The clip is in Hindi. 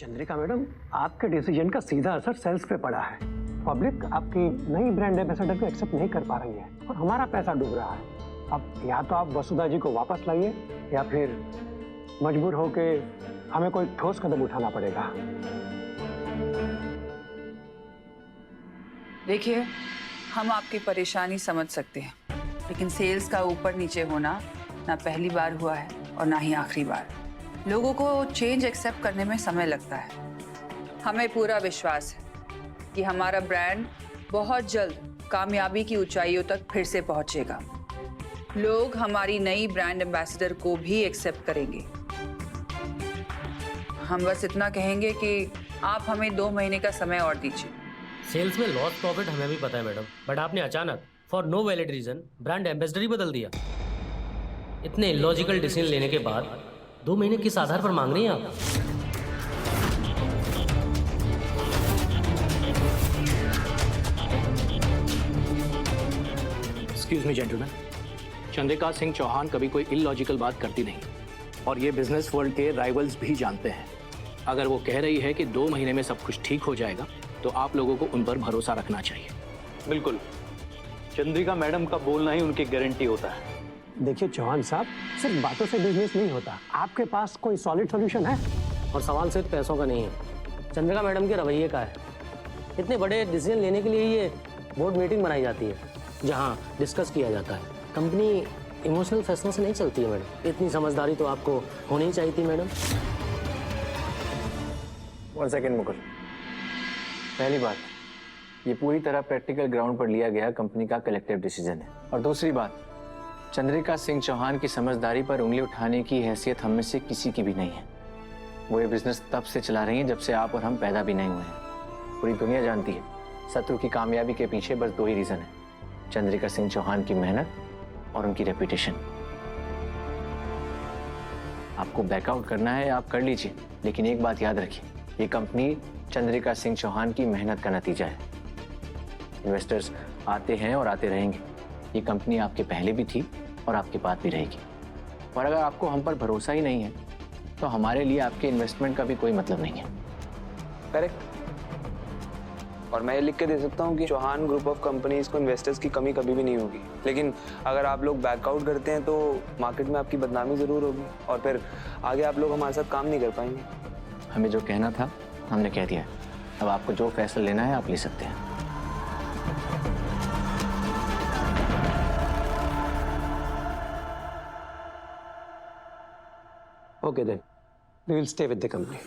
चंद्रिका मैडम, आपके डिसीजन का सीधा असर सेल्स पे पड़ा है। पब्लिक आपकी नई ब्रांड एम्बेसडर को एक्सेप्ट नहीं कर पा रही है और हमारा पैसा डूब रहा है। अब या तो आप वसुधा जी को वापस लाइए या फिर मजबूर होके हमें कोई ठोस कदम उठाना पड़ेगा। देखिए, हम आपकी परेशानी समझ सकते हैं, लेकिन सेल्स का ऊपर नीचे होना ना पहली बार हुआ है और ना ही आखिरी बार। लोगों को चेंज एक्सेप्ट करने में समय लगता है। हमें पूरा विश्वास है कि हमारा ब्रांड बहुत जल्द कामयाबी की ऊंचाइयों तक फिर से पहुंचेगा। लोग हमारी नई ब्रांड एम्बेसडर को भी एक्सेप्ट करेंगे। हम बस इतना कहेंगे कि आप हमें 2 महीने का समय और दीजिए। सेल्स में लॉस प्रॉफिट हमें भी पता है मैडम, बट आपने अचानक for no valid reason brand ambassador ही बदल दिया। इतने इलॉजिकल डिसीजन लेने के बाद 2 महीने किस आधार पर मांग रही हैं आप? Excuse me gentleman, Chandrika Singh Chauhan कभी कोई इलॉजिकल बात करती नहीं और ये बिजनेस वर्ल्ड के राइवल्स भी जानते हैं। अगर वो कह रही है कि 2 महीने में सब कुछ ठीक हो जाएगा तो आप लोगों को उन पर भरोसा रखना चाहिए। बिल्कुल, चंद्रिका मैडम का बोलना ही उनकी गारंटी होता है। देखिए चौहान साहब, सिर्फ बातों से बिजनेस नहीं होता। आपके पास कोई सॉलिड सॉल्यूशन है? और सवाल सिर्फ पैसों का नहीं है, चंद्रिका मैडम के रवैये का है। इतने बड़े डिसीजन लेने के लिए ये बोर्ड मीटिंग बनाई जाती है जहाँ डिस्कस किया जाता है। कंपनी इमोशनल फैसलों से नहीं चलती है मैडम। इतनी समझदारी तो आपको होनी ही चाहिए थी मैडम। 1 सेकेंड मुकुल, पहली बात, ये पूरी तरह प्रैक्टिकल ग्राउंड पर लिया गया कंपनी का कलेक्टिव डिसीजन है। और दूसरी बात, चंद्रिका सिंह चौहान की समझदारी पर उंगली उठाने की हैसियत हम में से किसी की भी नहीं है। वो ये बिजनेस तब से चला रही हैं जब से आप और हम पैदा भी नहीं हुए हैं। पूरी दुनिया जानती है, शत्रु की कामयाबी के पीछे बस 2 ही रीजन है, चंद्रिका सिंह चौहान की मेहनत और उनकी रेपुटेशन। आपको बैकआउट करना है आप कर लीजिए, लेकिन एक बात याद रखिए, ये कंपनी चंद्रिका सिंह चौहान की मेहनत का नतीजा है। इन्वेस्टर्स आते हैं और आते रहेंगे। ये कंपनी आपके पहले भी थी और आपके बाद भी रहेगी। और अगर आपको हम पर भरोसा ही नहीं है तो हमारे लिए आपके इन्वेस्टमेंट का भी कोई मतलब नहीं है। करेक्ट। और मैं ये लिख के दे सकता हूँ कि चौहान ग्रुप ऑफ कंपनीज को इन्वेस्टर्स की कमी कभी भी नहीं होगी, लेकिन अगर आप लोग बैकआउट करते हैं तो मार्केट में आपकी बदनामी ज़रूर होगी और फिर आगे आप लोग हमारे साथ काम नहीं कर पाएंगे। हमें जो कहना था हमने कह दिया। अब आपको जो फैसला लेना है आप ले सकते हैं। Okay then, we will stay with the company.